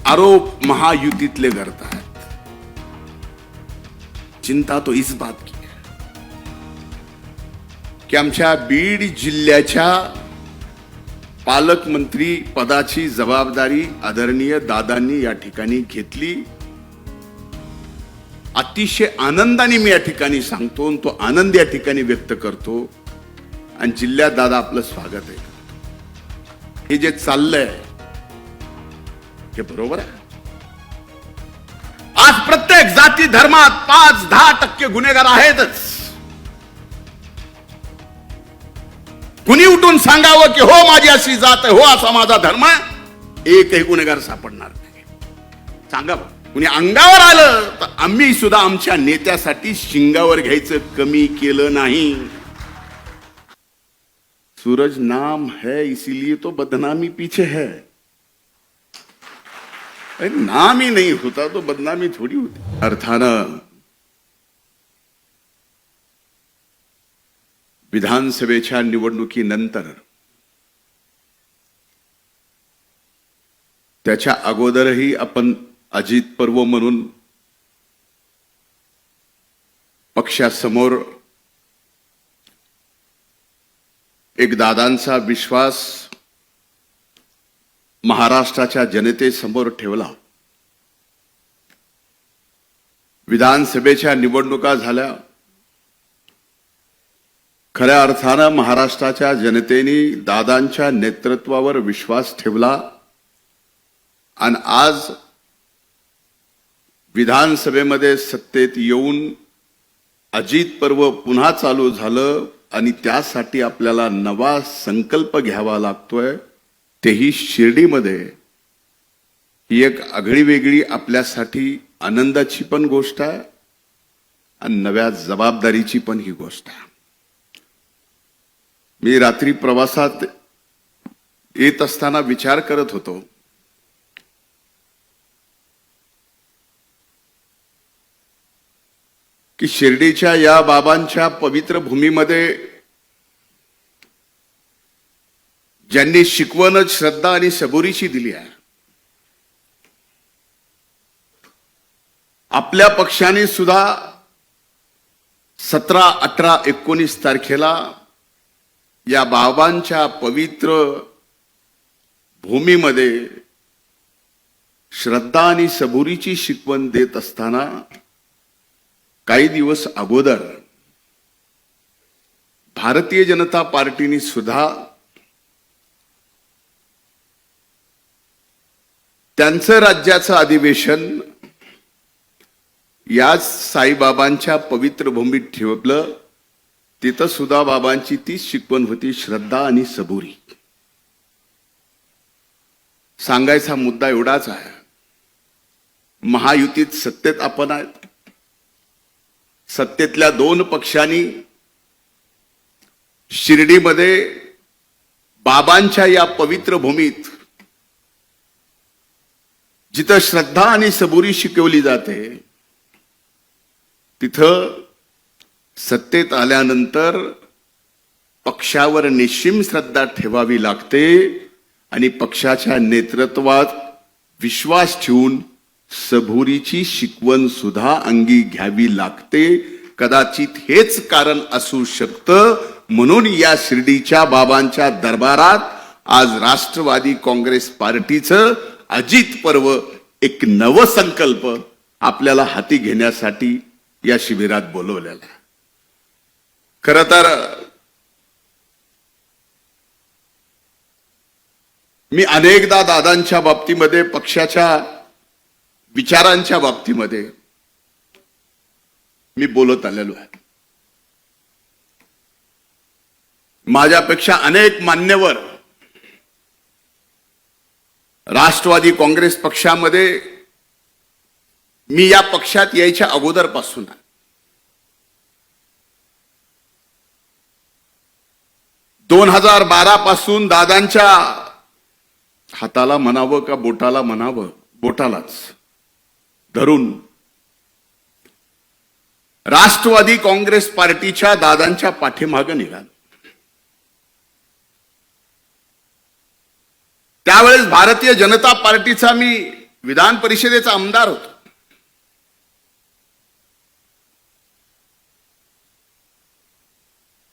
आरोप महायुतीतले करतात। चिंता तो इस बात की है की आमच्या बीड जिल्ह्याच्या पालकमंत्री पदाची जबाबदारी आदरणीय दादांनी या ठिकाणी घेतली। अतिशय आनंदाने मी या ठिकाणी सांगतो, तो आनंद या ठिकाणी व्यक्त करतो। आणि जिल्ह्यात दादा आपलं स्वागत आहे। हे जे चाललंय हे बरोबर आहे। आज प्रत्येक जाती धर्मात 5-10% गुन्हेगार आहेतच। कुणी उठून सांगावं की हो माझी अशी जात आहे, हो असा माझा धर्म आहे, एकही गुन्हेगार सापडणार नाही। सांगा कुणी अंगावर आलं तर आम्ही सुद्धा आमच्या नेत्यासाठी शिंगावर घ्यायचं कमी केलं नाही। सूरज नाम है इसीलिए तो बदनामी पीछे है। नाम ही नहीं होता तो बदनामी थोड़ी होती। अर्थानं विधानसभेच्या निवडणुकीनंतर त्याच्या अगोदरही आपण अजित पर्व म्हणून पक्षासमोर एक दादांचा विश्वास महाराष्ट्राच्या जनतेसमोर ठेवला। विधानसभेच्या निवडणुका झाल्या। खऱ्या अर्थानं महाराष्ट्राच्या जनतेने दादांच्या नेतृत्वावर विश्वास ठेवला आणि आज विधानसभेमध्ये सत्तेत येऊन अजित पर्व पुन्हा चालू झालं आणि त्यासाठी आपल्याला नवा संकल्प घ्यावा लागतोय। तेही शिर्डीमध्ये ही एक आगळीवेगळी आपल्यासाठी आनंदाची पण गोष्ट आहे आणि नव्या जबाबदारीची पण ही गोष्ट आहे। मी रात्री प्रवासात येत असताना विचार करत होतो की शिर्डीच्या या बाबांच्या पवित्र भूमीमध्ये ज्यांनी शिकवण श्रद्धा आणि सबुरीची दिली आहे, आपल्या पक्षाने सुद्धा 17, 18, 19 तारखेला या बाबांच्या पवित्र भूमीमध्ये श्रद्धा आणि सबुरीची शिकवण देत असताना काही दिवस अगोदर भारतीय जनता पार्टीने सुद्धा त्यांचं राज्याचं अधिवेशन याच साईबाबांच्या पवित्र भूमीत ठेवलं। तिथं सुद्धा बाबांची तीच शिकवण होती, श्रद्धा आणि सबुरी। सांगायचा मुद्दा एवढाच आहे, महायुतीत सत्तेत आपण आहेत। सत्तेतल्या 2 पक्षांनी शिर्डीमध्ये बाबांच्या या पवित्र भूमीत जिथं श्रद्धा आणि सबुरी शिकवली जाते, तिथं सत्तेत आल्यानंतर पक्षावर निश्चिम श्रद्धा ठेवावी लागते आणि पक्षाच्या नेतृत्वात विश्वास ठेवून सबुरीची शिकवण सुद्धा अंगी घ्यावी लागते। कदाचित हेच कारण असू शकतं म्हणून या शिर्डीच्या बाबांच्या दरबारात आज राष्ट्रवादी काँग्रेस पार्टीचं अजित पर्व एक नवसंकल्प आपल्याला हाती घेण्यासाठी या शिबिरात बोलवलेला आहे। खरं तर मी अनेकदा दादांच्या बाबतीमध्ये, पक्षाच्या विचारांच्या बाबतीमध्ये मी बोलत आलेलो आहे। माझ्यापेक्षा अनेक मान्यवर राष्ट्रवादी काँग्रेस पक्षामध्ये मी या पक्षात यायच्या अगोदरपासून 2012 पासून दादांच्या हाताला म्हणावं का बोटाला म्हणावं, बोटालाच धरून राष्ट्रवादी काँग्रेस पार्टीच्या दादांच्या पाठीमागे निघाला। त्यावेळेस भारतीय जनता पार्टीचा मी विधान परिषदेचा आमदार होतो.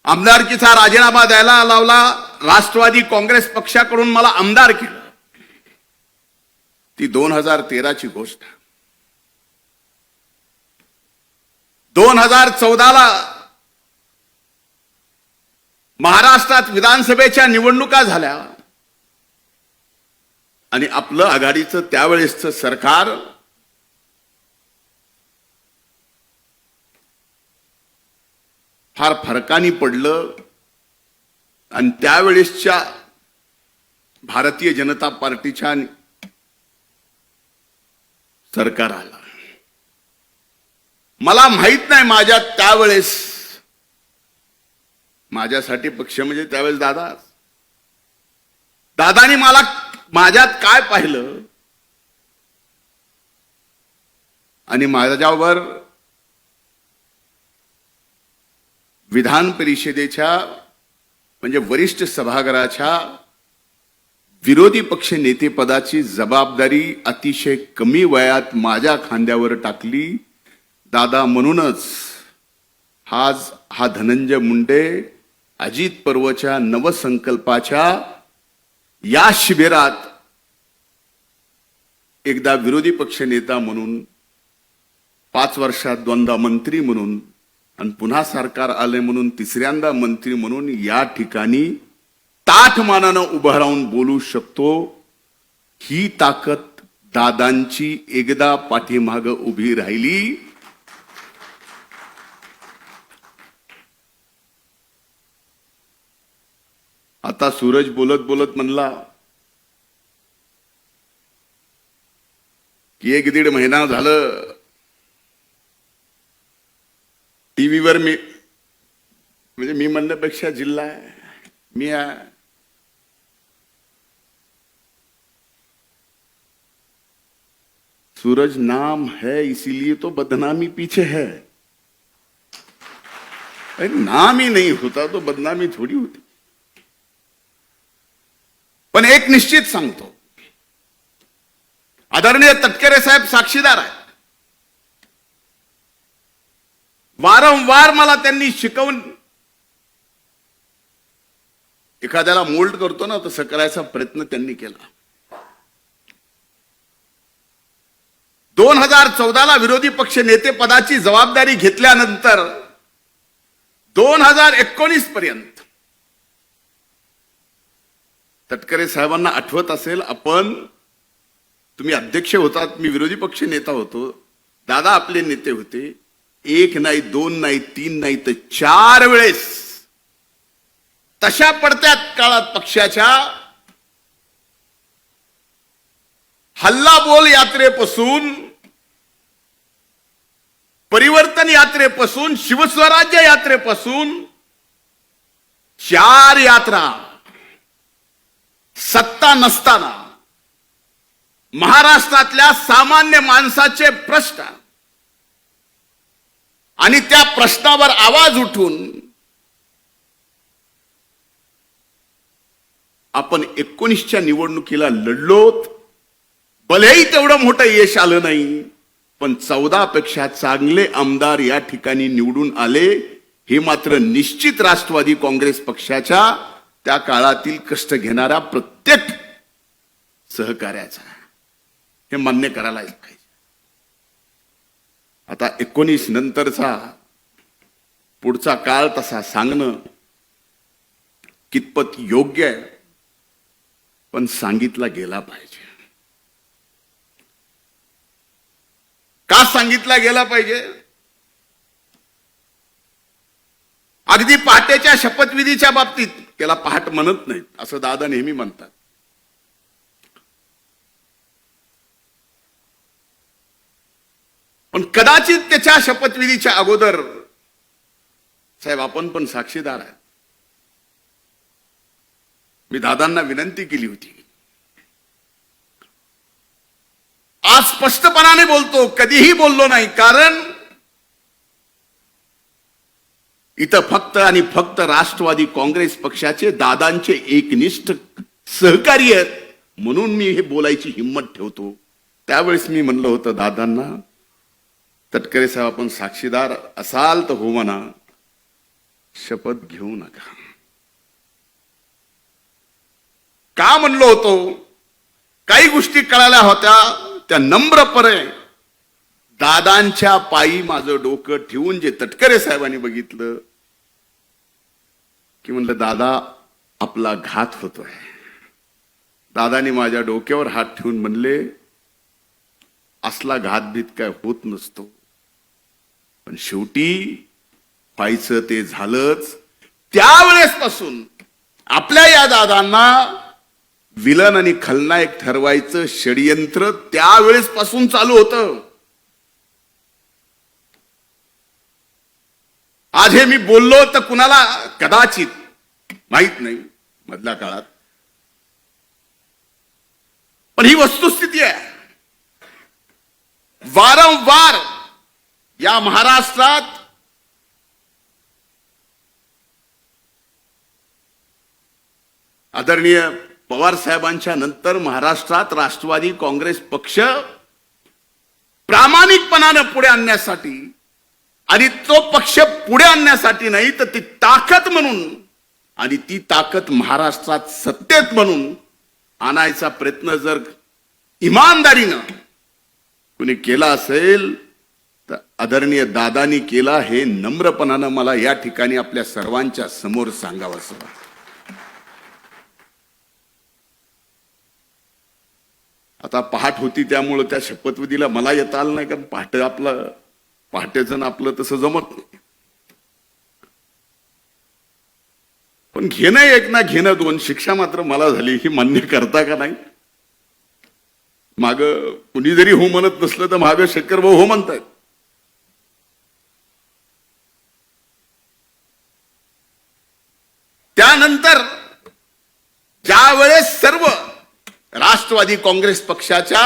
आमदारकीचा राजीनामा द्यायला लावला. राष्ट्रवादी काँग्रेस पक्षाकडून मला आमदार केलं. ती 2013ची गोष्ट. 2014ला महाराष्ट्रात विधानसभेच्या निवडणुका झाल्या आणि आपलं आघाडीचं त्यावेळेसचं सरकार फार फरकानी पडलं आणि त्यावेळेसच्या भारतीय जनता पार्टीच्या सरकार आला. मला माहित नाही माझ्या त्यावेळेस, माझ्यासाठी पक्ष म्हणजे त्यावेळेस दादानी मला माझ्यात काय पाहिलं आणि माझ्यावर विधान परिषदेच्या म्हणजे वरिष्ठ सभागृहाच्या विरोधी पक्ष नेतेपदाची जबाबदारी अतिशय कमी वयात माझ्या खांद्यावर टाकली. दादा, म्हणूनच आज हा धनंजय मुंडे अजित पर्वच्या नवसंकल्पाच्या या शिबिरात एकदा विरोधी पक्ष नेता म्हणून, 5 वर्षात 2दा मंत्री म्हणून आणि पुन्हा सरकार आले म्हणून तिसऱ्यांदा मंत्री म्हणून या ठिकाणी ताठमानानं उभं राहून बोलू शकतो. ही ताकद दादांची एकदा पाठीमाग उभी राहिली. आता सूरज बोलत बोलत म्हणला की 1-1.5 महिना झालं टीव्हीवर मी, म्हणजे मी म्हणण्यापेक्षा जिल्हा मी सूरज नाम है इसीलिए तो बदनामी पीछे है. अरे नाम ही नहीं होता तो बदनामी थोडी होती. पण एक निश्चित सांगतो, आदरणीय तटकरे साहेब साक्षीदार आहेत. वारंवार मला त्यांनी शिकवून, एखाद्याला मोल्ड करतो ना तसं करायचा प्रयत्न त्यांनी केला. 2014ला विरोधी पक्ष नेते पदाची जबाबदारी घेतल्यानंतर 2019 पर्यंत तटकरे साहेबांना आठवत असेल, तुम्ही अध्यक्ष होतात, मी विरोधी पक्ष नेता होतो, दादा आपले नेते होते. 1 नाही 2 नाही 3 नाही तर 4 वेळेस तशा पडत्यात काळात पक्षाच्या हल्लाबोल यात्रेपासून, परिवर्तन यात्रेपासून, शिवस्वराज्य यात्रेपासून 4 यात्रा सत्ता नसताना महाराष्ट्रातल्या सामान्य माणसाचे प्रश्न आणि त्या प्रश्नावर आवाज उठून आपण 19च्या निवडणुकीला लढलोत. भलेही तेवढं मोठं यश आलं नाही, पण 14 पेक्षा चांगले आमदार या ठिकाणी निवडून आले. हे मात्र निश्चित राष्ट्रवादी काँग्रेस पक्षाच्या त्या काळातील कष्ट घेणाऱ्या प्रत्येक सहकार्याचा, हे मान्य करायला पाहिजे. आता 19 नंतरचा पुढचा काळ तसा सांगणं कितपत योग्य आहे, पण सांगितला गेला पाहिजे. का सांगितला गेला पाहिजे? अगदी पहाटेच्या शपथविधीच्या बाबतीत, त्याला पहाट म्हणत नाहीत असं दादा नेहमी म्हणतात, पण कदाचित त्याच्या शपथविधीच्या अगोदर साहेब आपण पण साक्षीदार आहे. मी दादांना विनंती केली होती, आज स्पष्टपणाने बोलतो, कधीही बोललो नाही, कारण इथं फक्त आणि फक्त राष्ट्रवादी काँग्रेस पक्षाचे दादांचे एकनिष्ठ सहकारी आहेत म्हणून मी हे बोलायची हिंमत ठेवतो. त्यावेळेस मी म्हणलं होतं दादांना, तटकरे साहेब आपण साक्षीदार असाल तर हो म्हणा, शपथ घेऊ नका. का म्हणलो होतो? काही गोष्टी कळाल्या होत्या त्या नम्रपणे दादांच्या पायी माझं डोकं ठेवून जे तटकरे साहेबांनी बघितलं की म्हणलं दादा आपला घात होतोय. दादानी माझ्या डोक्यावर हात ठेवून म्हणले असला घातभीत काय होत नसतो, पण शेवटी व्हायचं ते झालंच. त्यावेळेसपासून आपल्या या दादांना विलन आणि खलनायक ठरवायचं षडयंत्र त्यावेळेसपासून चालू होतं. आज हे मी बोललो तर कुणाला कदाचित माहित नाही मधल्या काळात, पण ही वस्तुस्थिती आहे. वारंवार या महाराष्ट्रात आदरणीय पवार साहेबांच्या नंतर महाराष्ट्रात राष्ट्रवादी काँग्रेस पक्ष प्रामाणिकपणानं पुढे आणण्यासाठी, आणि तो पक्ष पुढे आणण्यासाठी नाही तर ती ताकद म्हणून, आणि ती ताकद महाराष्ट्रात सत्तेत म्हणून आणायचा प्रयत्न जर इमानदारीनं कुणी केला असेल तर आदरणीय दादानी केला, हे नम्रपणानं मला या ठिकाणी आपल्या सर्वांच्या समोर सांगावंसं वाटतं. आता पहाट होती त्यामुळं त्या शपथविधीला मला येता आलं नाही, कारण पहाटेचं आपलं तसं जमत नाही. पण घेणं एक ना घेणं दोन, शिक्षा मात्र मला झाली. ही मान्य करता का नाही? माग कुणी जरी हो म्हणत नसलं तर महावीर शेटकर भाऊ हो म्हणतायत. त्यानंतर ज्यावेळेस सर्व राष्ट्रवादी काँग्रेस पक्षाच्या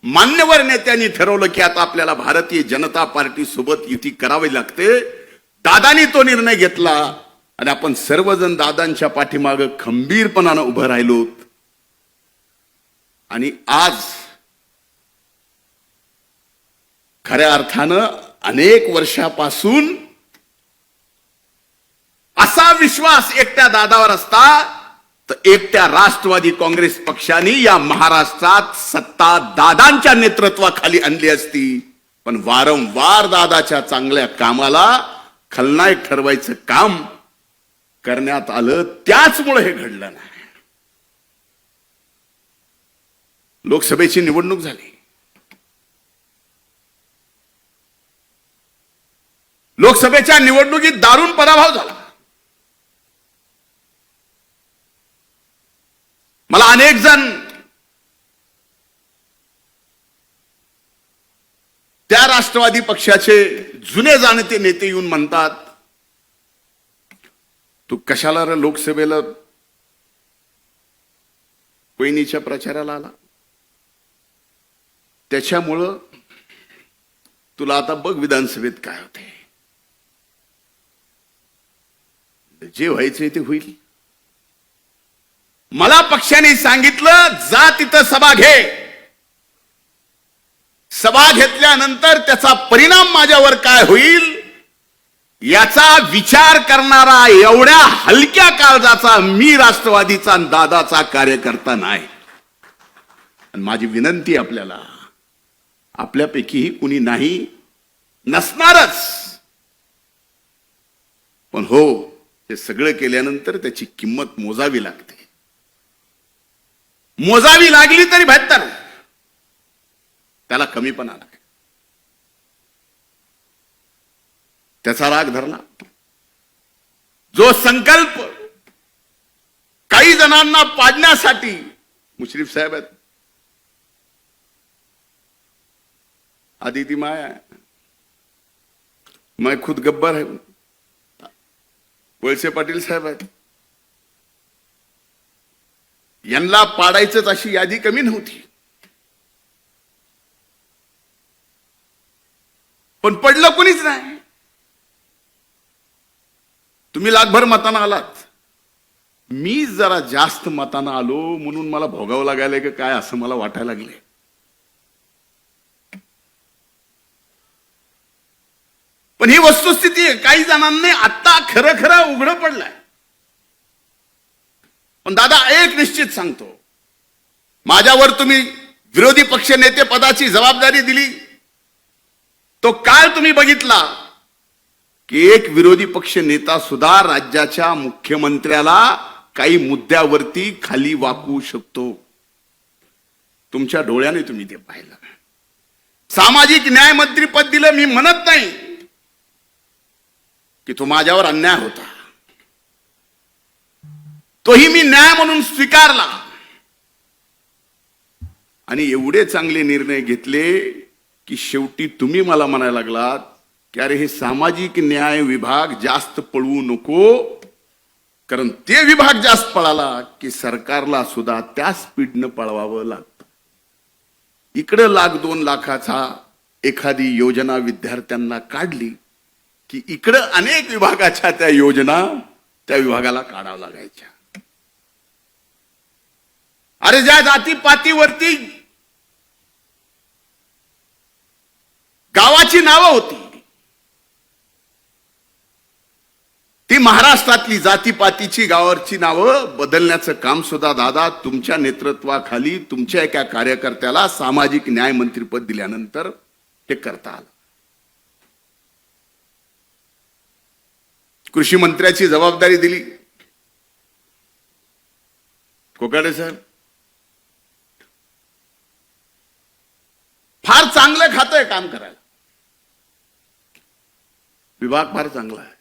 मान्यवर नेत्यांनी ठरवलं की आता आपल्याला भारतीय जनता पार्टी सोबत युती करावी लागते, दादानी तो निर्णय घेतला आणि आपण सर्वजण दादांच्या पाठीमागे खंबीरपणानं उभं राहिलो. आणि आज खऱ्या अर्थानं अनेक वर्षापासून असा विश्वास एकट्या दादावर असता तर एकट्या राष्ट्रवादी काँग्रेस पक्षाने या महाराष्ट्रात सत्ता दादांच्या नेतृत्वाखाली आणली असती. पण वारंवार दादाच्या चांगल्या कामाला खलनायक ठरवायचं काम करण्यात आलं, त्याचमुळे हे घडलं नाही. लोकसभेची निवडणूक झाली. लोकसभेच्या निवडणुकीत दारुण पराभव झाला. मला अनेक जण त्या राष्ट्रवादी पक्षाचे जुने जाणते नेते येऊन म्हणतात, तू कशाला रे लोकसभेला वहिनीच्या प्रचाराला आला? त्याच्यामुळं तुला आता बघ विधानसभेत काय होते. जे व्हायचंय ते होईल. मला पक्षाने सांगितलं जा तिथं सभा घे. सभा घेतल्यानंतर त्याचा परिणाम माझ्यावर काय होईल याचा विचार करणारा एवढ्या हलक्या काळजाचा मी राष्ट्रवादीचा आणि दादाचा कार्यकर्ता नाही. आणि माझी विनंती आपल्याला, आपल्यापैकीही कुणी नाही नसणारच, पण हो हे सगळं केल्यानंतर त्याची किंमत मोजावी लागते. मोजावी लागली तरी बेहतर, त्याला कमीपणा नाही. त्याचा राग धरला. जो संकल्प काही जणांना पाडण्यासाठी, मुश्रीफ साहेब आहेत, आदिती माया, मैं खुद गब्बर है, वळसे पाटील साहेब आहेत, यांना पाडायचंच अशी यादी कमी नव्हती. पण पडलं कोणीच नाही. तुम्ही लाखभर मतानं आलात, मी जरा जास्त मतानं आलो म्हणून मला भोगावं लागायला का काय असं मला वाटायला लागले. पण ही वस्तुस्थिती आहे. काही जणांनी आता खरं खरं उघडं पडलंय. पण दादा एक निश्चित सांगतो, माझ्यावर तुम्ही विरोधी पक्ष नेते पदाची जबाबदारी दिली, तो काळ तुम्ही बघितला की एक विरोधी पक्ष नेता सुद्धा राज्याच्या मुख्यमंत्र्याला काही मुद्द्यावरती खाली वाकवू शकतो. तुमच्या डोळ्याने तुम्ही ते पाहिलं. सामाजिक न्याय मंत्री पद दिलं, मी म्हणत नाही की तो माझ्यावर अन्याय होता, तोही मी न्याय म्हणून स्वीकारला आणि एवढे चांगले निर्णय घेतले की शेवटी तुम्ही मला म्हणायला लागलात की अरे हे सामाजिक न्याय विभाग जास्त पळवू नको, कारण ते विभाग जास्त पळाला की सरकारला सुद्धा त्या स्पीडनं पळवावं लागतं. इकडे लाख 2 लाखाचा एखादी योजना विद्यार्थ्यांना काढली की इकडे अनेक विभागाच्या त्या योजना त्या विभागाला काढाव्या लागायच्या. अरे ज्या जातीपातीवरती गावाची नावं होती, ती महाराष्ट्रातली जातीपातीची गावाची नावं बदलण्याचं काम सुद्धा दादा तुमच्या नेतृत्वाखाली तुमच्या एका कार्यकर्त्याला सामाजिक न्याय मंत्रीपद दिल्यानंतर ते करता आलं. कृषी मंत्र्याची जबाबदारी दिली कोकाटे साहेब. फार चांगलं खातं आहे काम करायला, विभाग फार चांगला आहे.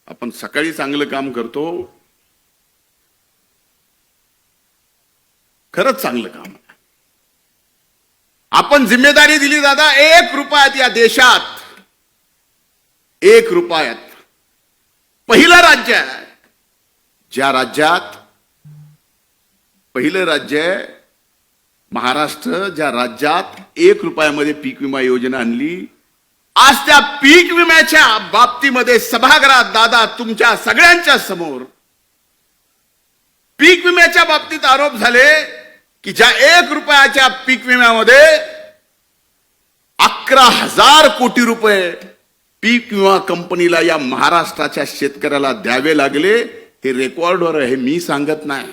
आपण सकाळी चांगलं काम करतो, खरंच चांगलं काम. आपण जिम्मेदारी दिली दादा, 1 रुपयात या देशात 1 रुपयात पहिलं राज्य आहे, ज्या राज्यात पहिलं राज्य आहे महाराष्ट्र, ज्या राज्यात 1 रुपयामध्ये पीक विमा योजना आणली. आज त्या पीक विम्याच्या बाबतीमध्ये सभागृहात दादा तुमच्या सगळ्यांच्या समोर पीक विम्याच्या बाबतीत आरोप झाले की ज्या 1 रुपयाच्या पीक विम्यामध्ये 11,000 कोटी रुपये पीक विमा कंपनीला या महाराष्ट्राच्या शेतकऱ्याला द्यावे लागले. हे रेकॉर्डवर आहे, मी सांगत नाही,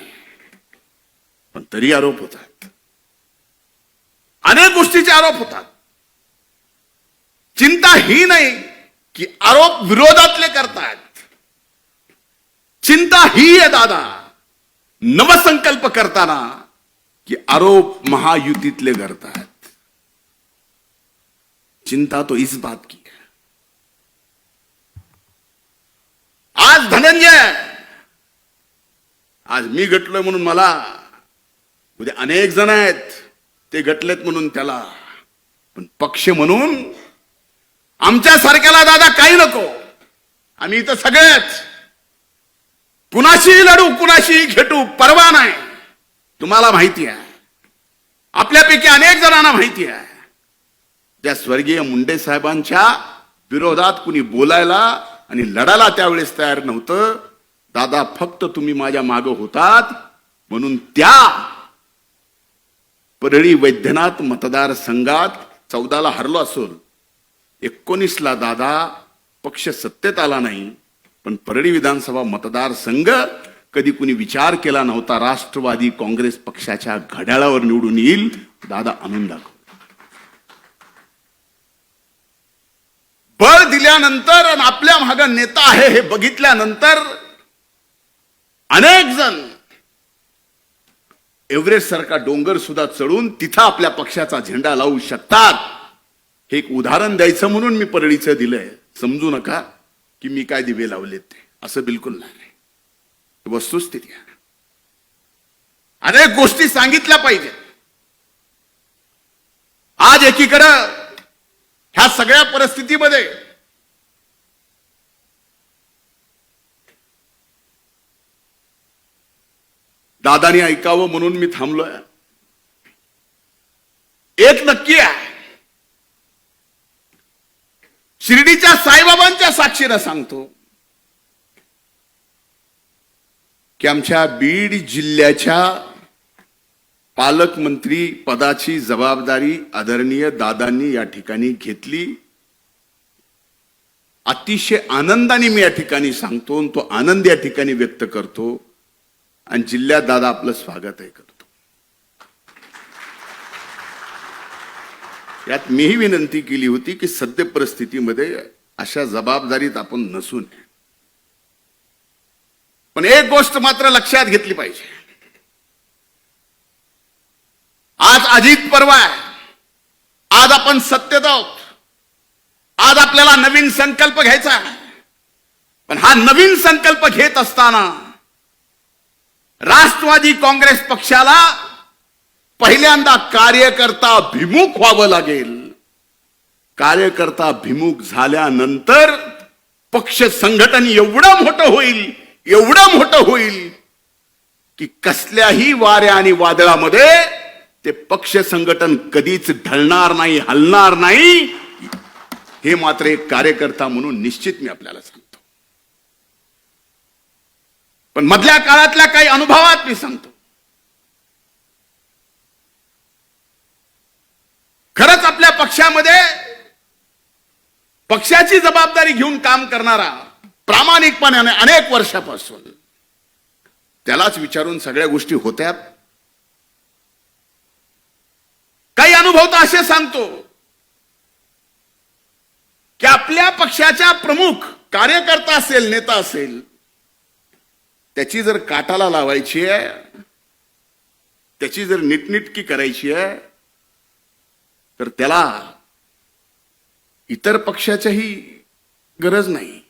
पण तरी आरोप होतात, अनेक गोष्टीचे आरोप होतात. चिंता ही नाही की आरोप विरोधातले करतात, चिंता ही आहे दादा नवसंकल्प करताना की आरोप महायुतीतले करतात. चिंता तो इस बात की है. आज धनंजय, आज मी गटलोय म्हणून मला, उद्या अनेक जण आहेत ते गटलेत म्हणून त्याला, पण पक्ष म्हणून आमच्या सारख्याला दादा काही नको. आम्ही इथं सगळेच कुणाशी लढू कुणाशी खेटू परवा नाही. तुम्हाला माहिती आहे, आपल्यापैकी अनेक जणांना माहिती आहे, त्या स्वर्गीय मुंडे साहेबांच्या विरोधात कुणी बोलायला आणि लढायला त्यावेळेस तयार नव्हतं. दादा फक्त तुम्ही माझ्या मागे होतात म्हणून त्या परळी वैद्यनाथ मतदारसंघात 14ला हरलो असेल, 19ला दादा पक्ष सत्तेत आला नाही, पण परळी विधानसभा मतदारसंघ कधी कुणी विचार केला नव्हता राष्ट्रवादी काँग्रेस पक्षाच्या घड्याळावर निवडून येईल. दादा आणून दाखव. बळ दिल्यानंतर आणि आपल्या मागे नेता आहे हे बघितल्यानंतर अनेक जण एव्हरेस्ट सारखा डोंगर सुद्धा चढून तिथं आपल्या पक्षाचा झेंडा लावू शकतात. हे एक उदाहरण द्यायचं म्हणून मी परळीचं दिलंय. समजू नका की मी काय दिवे लावलेत ते, असं बिलकुल नाही. वस्तुस्थिती आहे. अनेक गोष्टी सांगितल्या पाहिजे. आज एकीकडे ह्या सगळ्या परिस्थितीमध्ये दादानी ऐकावं म्हणून मी थांबलोय. एक नक्की आहे, शिर्डीच्या साईबाबांच्या साक्षीनं सांगतो की आमच्या बीड जिल्ह्याच्या पालकमंत्री पदाची जबाबदारी आदरणीय दादांनी या ठिकाणी घेतली. अतिशय आनंदाने मी या ठिकाणी सांगतो आणि तो आनंद या ठिकाणी व्यक्त करतो आणि जिल्ह्यात दादा आपलं स्वागतही करतो. यात मीही विनंती केली होती की सद्य परिस्थितीमध्ये अशा जबाबदारीत आपण नसू नये. पण एक गोष्ट मात्र लक्षात घेतली पाहिजे. आज अजित पर्व आहे. आज आपण सत्तेत आहोत. आज आपल्याला नवीन संकल्प घ्यायचा आहे. पण हा नवीन संकल्प घेत असताना राष्ट्रवादी काँग्रेस पक्षाला पहिल्यांदा कार्यकर्ता भिमुख व्हावं लागेल. कार्यकर्ता भिमुख झाल्यानंतर पक्ष संघटन एवढं मोठं होईल की कसल्याही वाऱ्या आणि वादळामध्ये ते पक्ष संघटन कधीच ढळणार नाही, हलणार नाही. हे मात्र एक कार्यकर्ता म्हणून निश्चित मी आपल्याला सांगतो. पण मधल्या काळातल्या काही अनुभवात मी सांगतो. खरंच आपल्या पक्षामध्ये पक्षाची जबाबदारी घेऊन काम करणारा प्रामाणिकपणाने अनेक वर्षापासून त्यालाच विचारून सगळ्या गोष्टी होत्या. काही अनुभव तर असे सांगतो की आपल्या पक्षाच्या प्रमुख कार्यकर्ता असेल, नेता असेल, त्याची जर काटाला लावायची आहे, त्याची जर नीटनीटकी करायची आहे, तर त्याला इतर पक्षाच्याही गरज नाही.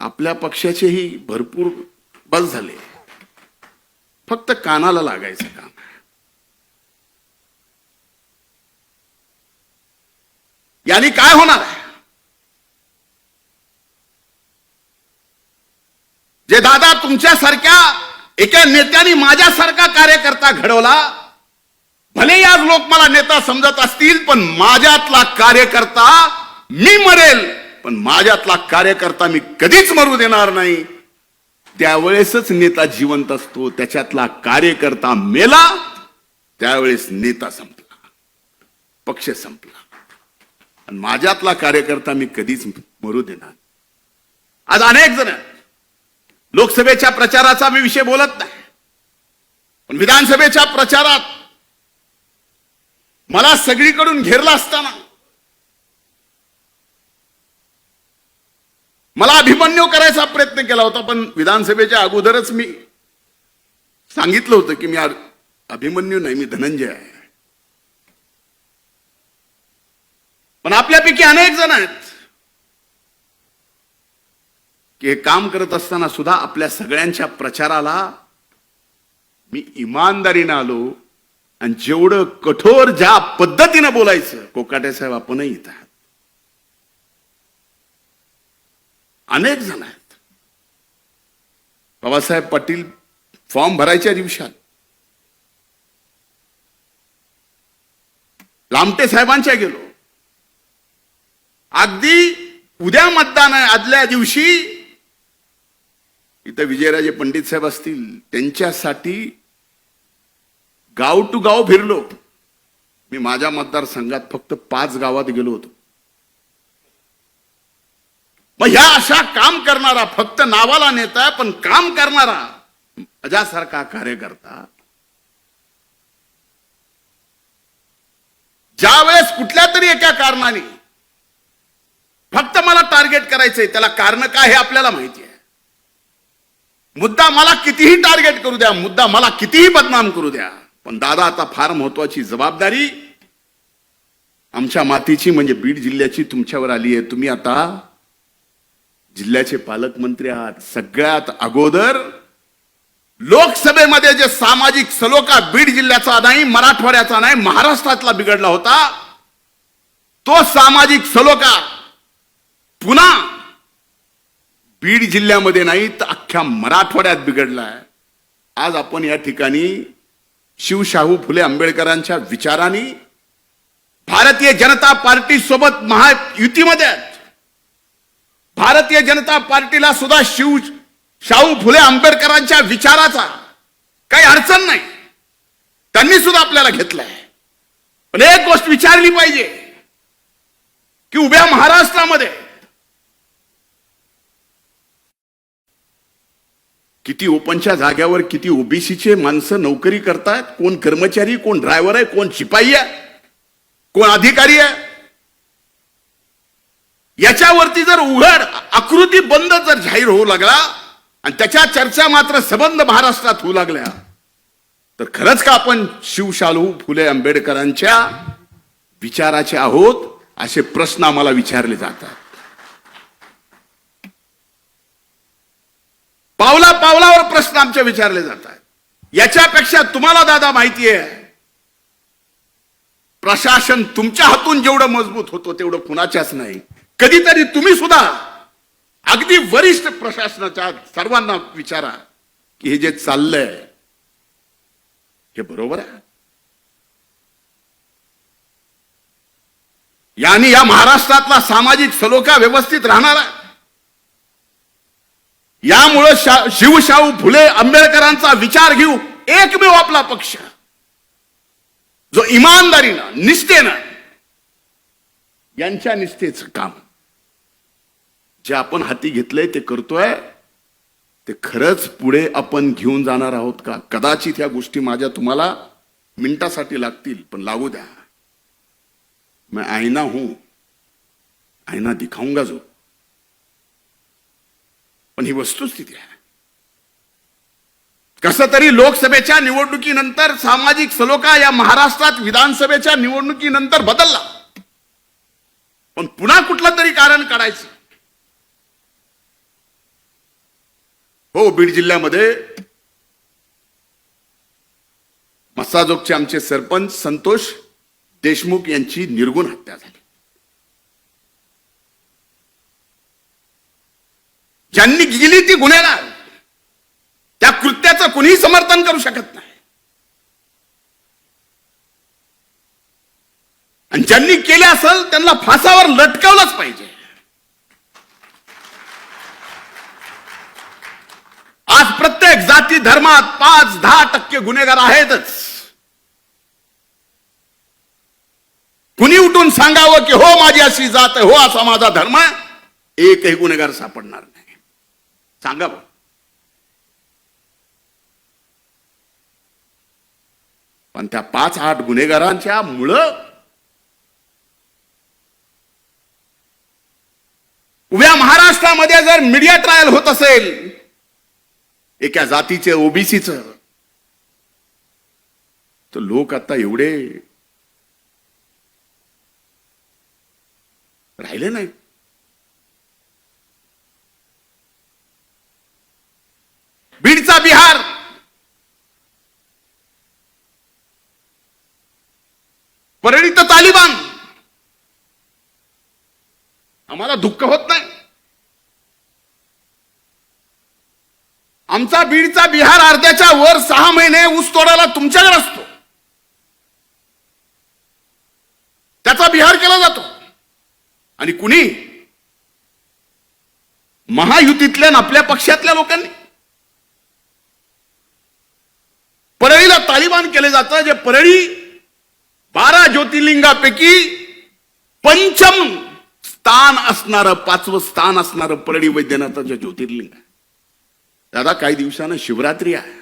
आपल्या पक्षाचेही भरपूर बस झाले. फक्त कानाला लागायचं काम. यानी काय होणार आहे? जे दादा तुमच्यासारख्या एका नेत्याने माझ्यासारखा कार्यकर्ता घडवला, भले आज लोक मला नेता समजत असतील, पण माझ्यातला कार्यकर्ता मी मरेल, पण माझ्यातला कार्यकर्ता मी कधीच मरू देणार नाही. त्यावेळेसच नेता जिवंत असतो. त्याच्यातला कार्यकर्ता मेला त्यावेळेस नेता संपला, पक्ष संपला. आणि माझ्यातला कार्यकर्ता मी कधीच मरू देणार. आज अनेक जण लोकसभेच्या प्रचाराचा मी विषय बोलत नाही, पण विधानसभेच्या प्रचारात मला सगळीकडून घेरला असताना मला अभिमन्यू करायचा प्रयत्न केला होता. पण विधानसभेच्या अगोदरच मी सांगितलं होतं की मी अभिमन्यू नाही, मी धनंजय आहे. पण आपल्यापैकी अनेक जण आहेत की हे काम करत असताना सुद्धा आपल्या सगळ्यांच्या प्रचाराला मी इमानदारीने आलो आणि जेवढं कठोर ज्या पद्धतीनं बोलायचं, कोकाटे साहेब आपणही इथं आहात, अनेक जण आहेत. बाबासाहेब पाटील फॉर्म भरायच्या दिवसात लामटे साहेबांच्या गेलो. अगदी उद्या मतदान आहे आदल्या दिवशी इथं विजयराजे पंडित साहेब असतील, त्यांच्यासाठी गाव टू गाव फिरलो. मी माझ्या मतदारसंघात फक्त 5 गावात गेलो होतो. मग ह्या अशा काम करणारा, फक्त नावाला नेता पण काम करणारा माझ्यासारखा कार्यकर्ता ज्या वेळेस कुठल्या तरी एका कारणाने फक्त मला टार्गेट करायचंय, त्याला कारण काय हे आपल्याला माहिती आहे. मुद्दा मला कितीही टार्गेट करू द्या, मुद्दा मला कितीही बदनाम करू द्या, पण दादा आता फार महत्वाची जबाबदारी आमच्या मातीची म्हणजे बीड जिल्ह्याची तुमच्यावर आली आहे. तुम्ही आता जिल्ह्याचे पालकमंत्री आहात. सगळ्यात अगोदर लोकसभेमध्ये जे सामाजिक सलोखा बीड जिल्ह्याचा नाही, मराठवाड्याचा नाही, महाराष्ट्रातला बिघडला होता, तो सामाजिक सलोखा पुन्हा बीड जिल्ह्यामध्ये नाही तर अख्ख्या मराठवाड्यात बिघडलाय. आज आपण या ठिकाणी शिवशाहू फुले आंबेडकरांच्या विचारांनी भारतीय जनता पार्टी सोबत महायुतीमध्ये आहेत. भारतीय जनता पार्टीला सुद्धा शाहू फुले आंबेडकरांच्या विचाराचा काही अडचण नाही. त्यांनी सुद्धा आपल्याला घेतलंय. पण एक गोष्ट विचारली पाहिजे, की उभ्या महाराष्ट्रामध्ये किती ओपनच्या जाग्यावर किती ओबीसीचे माणसं नोकरी करतात, कोण कर्मचारी, कोण ड्रायव्हर आहे, कोण शिपाई आहे, कोण अधिकारी आहे, याच्यावरती जर उघड आकृती बंद जर जाहीर होऊ लागला आणि त्याच्या चर्चा मात्र सबंध महाराष्ट्रात होऊ लागल्या, तर खरंच का आपण शिवशाहू फुले आंबेडकरांच्या विचाराचे आहोत असे प्रश्न आम्हाला विचारले जातात. पावला पावलावर प्रश्न आमचे विचारले जातात. याच्यापेक्षा तुम्हाला दादा माहिती आहे, प्रशासन तुमच्या हातून जेवढं मजबूत होतो तेवढं कुणाच्याच नाही. कधीतरी तुम्ही सुद्धा अगदी वरिष्ठ प्रशासनाच्या सर्वांना विचारा की हे जे चाललंय हे बरोबर आहे. यानी या महाराष्ट्रातला सामाजिक सलोखा व्यवस्थित राहणार आहे. यामुळं शिवशाहू फुले आंबेडकरांचा विचार घेऊ एकमेव आपला पक्ष जो इमानदारीनं निष्ठेनं यांच्या निष्ठेचं काम जे आपण हाती घेतलंय ते करतोय, ते खरंच पुढे आपण घेऊन जाणार आहोत का? कदाचित ह्या गोष्टी माझ्या तुम्हाला मिनिटासाठी लागतील, पण लागू द्या. मैं आईना हूं, आईना दिखाऊंगा जो. पण ही वस्तुस्थिती आहे. कसं तरी लोकसभेच्या निवडणुकीनंतर सामाजिक सलोखा या महाराष्ट्रात विधानसभेच्या निवडणुकीनंतर बदलला, पण पुन्हा कुठलं तरी कारण काढायचं. हो, बीड जिल्ह्यामध्ये मस्साजोगचे आमचे सरपंच संतोष देशमुख यांची निर्गुण हत्या झाली. ज्यांनी गेली ती गुन्हेगार, त्या कृत्याचं कुणीही समर्थन करू शकत नाही. आणि ज्यांनी केले असेल त्यांना फासावर लटकवलंच पाहिजे. आज प्रत्येक जाती धर्मात 5-10% गुन्हेगार आहेतच. कुणी उठून सांगावं की हो माझी अशी जात आहे, हो असा माझा धर्म आहे, एकही गुन्हेगार सापडणार नाही. सांगा बा. पण त्या 5-8 गुन्हेगारांच्या मुळे उभ्या महाराष्ट्रामध्ये जर मीडिया ट्रायल होत असेल एका जातीचे ओबीसीचं, तर लोक आता एवढे राहिले नाही. बीडचा बिहार, परळीत तालिबान, आम्हाला दुःख होत नाही. आमचा बीडचा बिहार अर्ध्याच्या वर 6 महिने ऊस तोडायला तुमच्याकडे असतो, त्याचा बिहार केला जातो. आणि कुणी महायुतीतल्या आपल्या पक्षातल्या लोकांनी परळीला तालिबान केले जातं, जे परळी 12 ज्योतिर्लिंगापैकी पंचम स्थान असणारं, 5वं स्थान असणारं परळी वैद्यनाथाचं ज्योतिर्लिंग आहे. दादा, काही दिवसानं शिवरात्री आहे.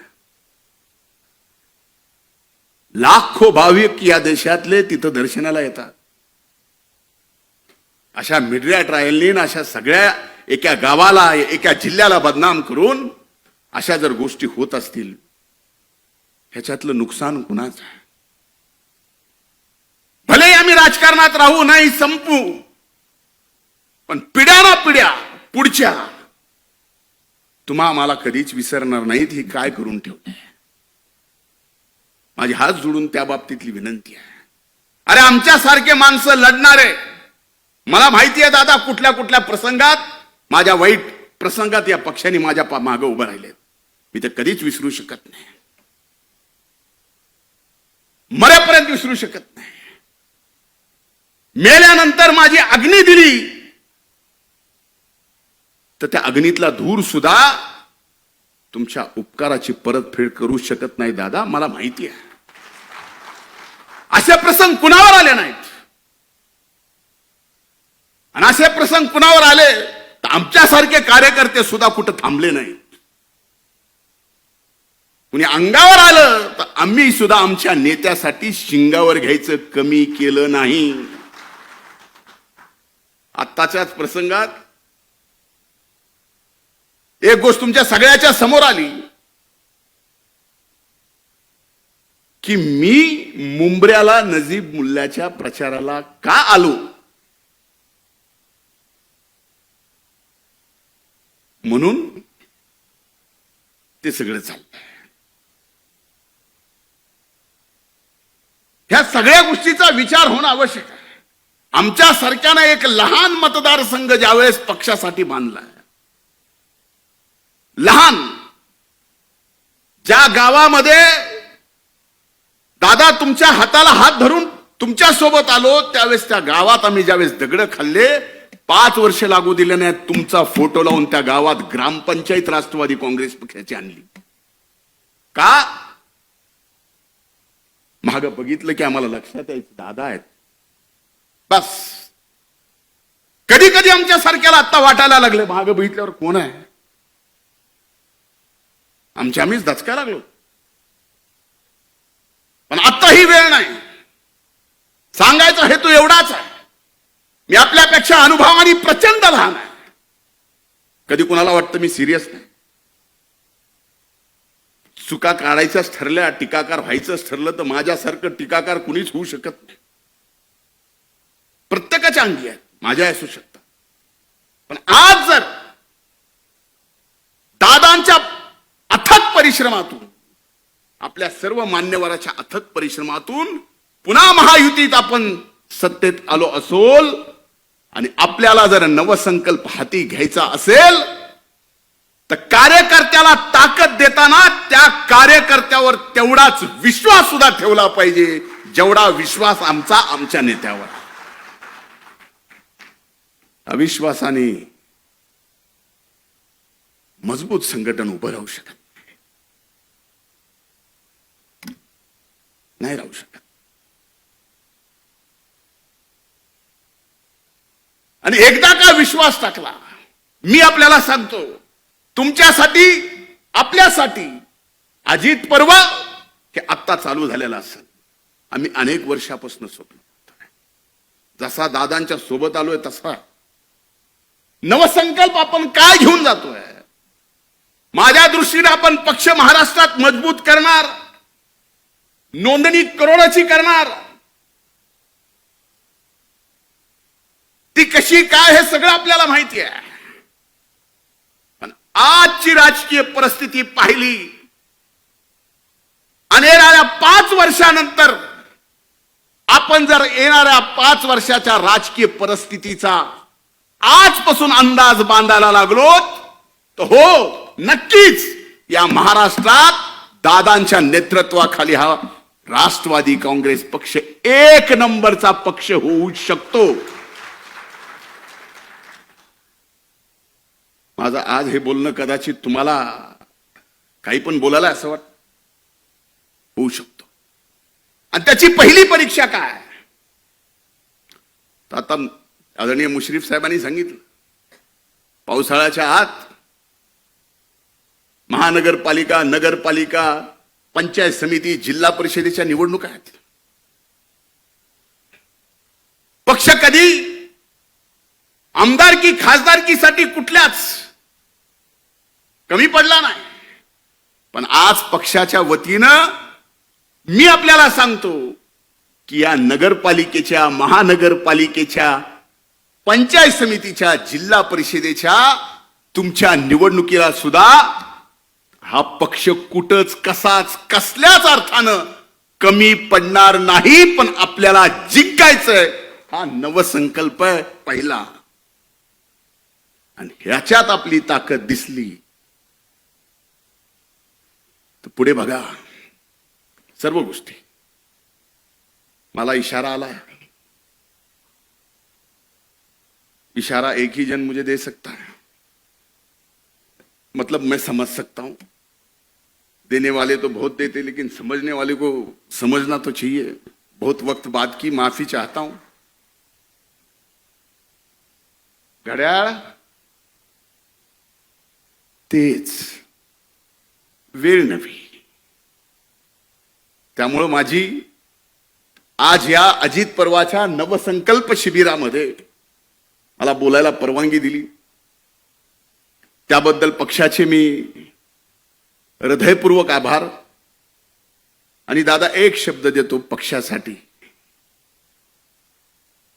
लाखो भाविक या देशातले तिथं दर्शनाला येतात. अशा मीडिया ट्रायलनी, अशा सगळ्या एका गावाला, एका जिल्ह्याला बदनाम करून अशा जर गोष्टी होत असतील, ह्याच्यातलं नुकसान कुणाचं आहे? भले आम्ही राजकारणात राहू नाही, संपू, पण पिढ्याना पिढ्या पुढच्या तुम्हा मला कधीच विसरणार नाहीत. ही काय करून ठेवते? माझे हात जोडून त्या बाबतीतली विनंती आहे. अरे आमच्यासारखे माणसं लढणारे, मला माहिती आहे दादा, कुठल्या कुठल्या प्रसंगात, माझ्या वाईट प्रसंगात या पक्षाने माझ्या मागे उभं राहिले. मी ते कधीच विसरू शकत नाही, मरेपर्यंत विसरू शकत नाही. मेल्यानंतर माझी अग्नी दिली, तर त्या अग्नीतला धूर सुद्धा तुमच्या उपकाराची परतफेड करू शकत नाही दादा, मला माहिती आहे. असे प्रसंग कुणावर आले नाहीत. आणि असे प्रसंग कुणावर आले तर आमच्यासारखे कार्यकर्ते सुद्धा कुठं थांबले नाही. कुणी अंगावर आलं तर आम्ही सुद्धा आमच्या नेत्यासाठी शिंगावर घ्यायचं कमी केलं नाही. आत्ताच्याच प्रसंगात एक गोष्ट तुमच्या सगळ्याच्या समोर आली की मी मुंबऱ्याला नजीब मुल्ल्याच्या प्रचाराला का आलो, म्हणून ते सगळं चाललंय. ह्या सगळ्या गोष्टीचा विचार होणं आवश्यक आहे. आमच्या सारख्यानं एक लहान मतदारसंघ ज्यावेळेस पक्षासाठी बांधलाय, लहान, ज्या गावामध्ये दादा तुमच्या हाताला हात धरून तुमच्या सोबत आलो, त्यावेळेस त्या गावात आम्ही ज्यावेळेस दगड खाल्ले, 5 वर्ष लागू दिले नाही, तुमचा फोटो लावून त्या गावात ग्रामपंचायत राष्ट्रवादी काँग्रेस पक्षाची आणली. का? माग बघितलं की आम्हाला लक्षात यायचं दादा आहेत. बस कधी कधी आमच्या सारख्याला आता वाटायला लागले, माग बघितल्यावर कोण आहे, आम्हीच दचकाय लागलो. पण आता ही वेळ नाही. सांगायचा हेतू एवढाच आहे, मी आपल्यापेक्षा अनुभवाने प्रचंड लहान आहे. कधी कुणाला वाटतं मी सिरियस नाही. चुका काढायच्याच ठरल्या, टीकाकार व्हायचंच ठरलं तर माझ्यासारखं टीकाकार कुणीच होऊ शकत नाही. प्रत्येकाच्या अंगी आहे, माझ्या असू शकतात. पण आज जर दादांच्या अथक परिश्रमातून, आपल्या सर्व मान्यवराच्या अथक परिश्रमातून पुन्हा महायुतीत आपण सत्तेत आलो असोल आणि आपल्याला जर नवसंकल्प हाती घ्यायचा असेल तर कार्यकर्त्याला ताकद देताना त्या कार्यकर्त्यावर तेवढाच विश्वास सुद्धा ठेवला पाहिजे जेवढा विश्वास आमच्या नेत्यावर. अविश्वासाने मजबूत संघटन उभं राहू शकत नाही, राहू शकत. आणि एकदा का विश्वास टाकला, मी आपल्याला सांगतो, तुमच्यासाठी, आपल्यासाठी अजित पर्व हे आत्ता चालू झालेलं असेल. आम्ही अनेक वर्षापासून स्वप्न बघतोय. जसा दादांच्या सोबत आलोय तसा नवसंकल्प आपण काय घेऊन जातोय. माझ्या दृष्टीने आपण पक्ष महाराष्ट्रात मजबूत करणार, नोंदणी करोडाची करणार. ती कशी काय हे सगळं आपल्याला माहिती आहे. पण आजची राजकीय परिस्थिती पाहिली आणि येणाऱ्या 5 वर्षानंतर आपण जर येणाऱ्या 5 वर्षाच्या राजकीय परिस्थितीचा आजपासून अंदाज बांधायला लागलो तर हो, नक्कीच या महाराष्ट्रात दादांच्या नेतृत्वाखाली हा राष्ट्रवादी काँग्रेस पक्ष 1 नंबरचा पक्ष होऊ शकतो. माझं आज हे बोलणं कदाचित तुम्हाला काही पण बोलायला असं वाटतं, होऊ शकतो. आणि त्याची पहिली परीक्षा काय, तर आता आदरणीय मुश्रीफ साहेबांनी सांगितलं, पावसाळ्याच्या आत महानगरपालिका, नगरपालिका, पंचायत समिती, जिल्हा परिषदेच्या निवडणुका आहेत. पक्ष कधी आमदारकी, खासदारकीसाठी कुठल्याच कमी पडला नाही. पण आज पक्षाच्या वतीनं मी आपल्याला सांगतो की या नगरपालिकेच्या, महानगरपालिकेच्या, पंचायत समितीच्या, जिल्हा परिषदेच्या तुमच्या निवडणुकीला सुद्धा हा पक्ष कुठंच, कसाच, कसल्याच अर्थानं कमी पडणार नाही. पण आपल्याला जिंकायचंय, हा नवसंकल्प आहे पहिला. आणि ह्याच्यात आपली ताकद दिसली तर पुढे बघा सर्व गोष्टी. मला इशारा आला, इशारा एक ही जन मुझे दे सकता है, मतलब मैं समझ सकता हूं. देने वाले तो बहुत देते, लेकिन समझने वाले को समझना तो चाहिए. बहुत वक्त बाद की माफी चाहता हूं. घड्याळ तेच, वेळ नव्हे. त्यामुळं माझी आज या अजित पर्वाच्या नवसंकल्प शिबिरामध्ये मला बोलायला परवानगी दिली त्याबद्दल पक्षाचे मी हृदयपूर्वक आभार. आणि दादा एक शब्द देतो पक्षासाठी,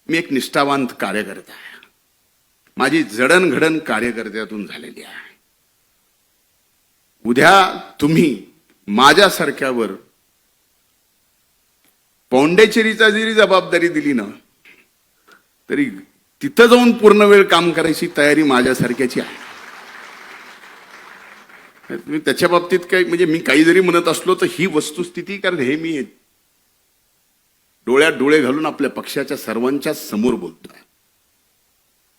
मी एक निष्ठावंत कार्यकर्ता आहे. माझी जडणघडण कार्यकर्त्यातून झालेली आहे. उद्या तुम्ही माझ्यासारख्यावर पौंडेचेरीचा जरी जबाबदारी दिली ना तरी तिथं जाऊन पूर्ण वेळ काम करायची तयारी माझ्यासारख्याची आहे. त्याच्या बाबतीत काही म्हणजे मी काही जरी म्हणत असलो तर ही वस्तुस्थिती, कारण हे मी डोळ्यात डोळे घालून आपल्या पक्षाच्या सर्वांच्या समोर बोलतोय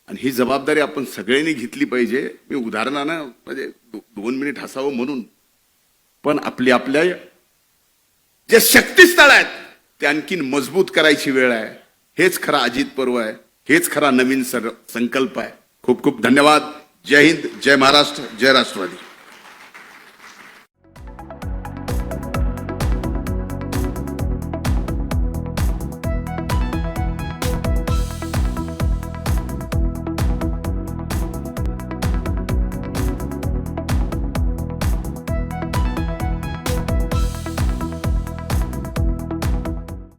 आणि ही जबाबदारी आपण सगळ्यांनी घेतली पाहिजे. मी उदाहरणानं म्हणजे 2 मिनिट हसावं म्हणून, पण आपल्या जे शक्तिस्थळ आहेत ते आणखीन मजबूत करायची वेळ आहे. हेच खरा अजित पर्व आहे, हेच खरा नवीन संकल्प आहे. खूप खूप धन्यवाद. जय हिंद, जय महाराष्ट्र, जय राष्ट्रवादी.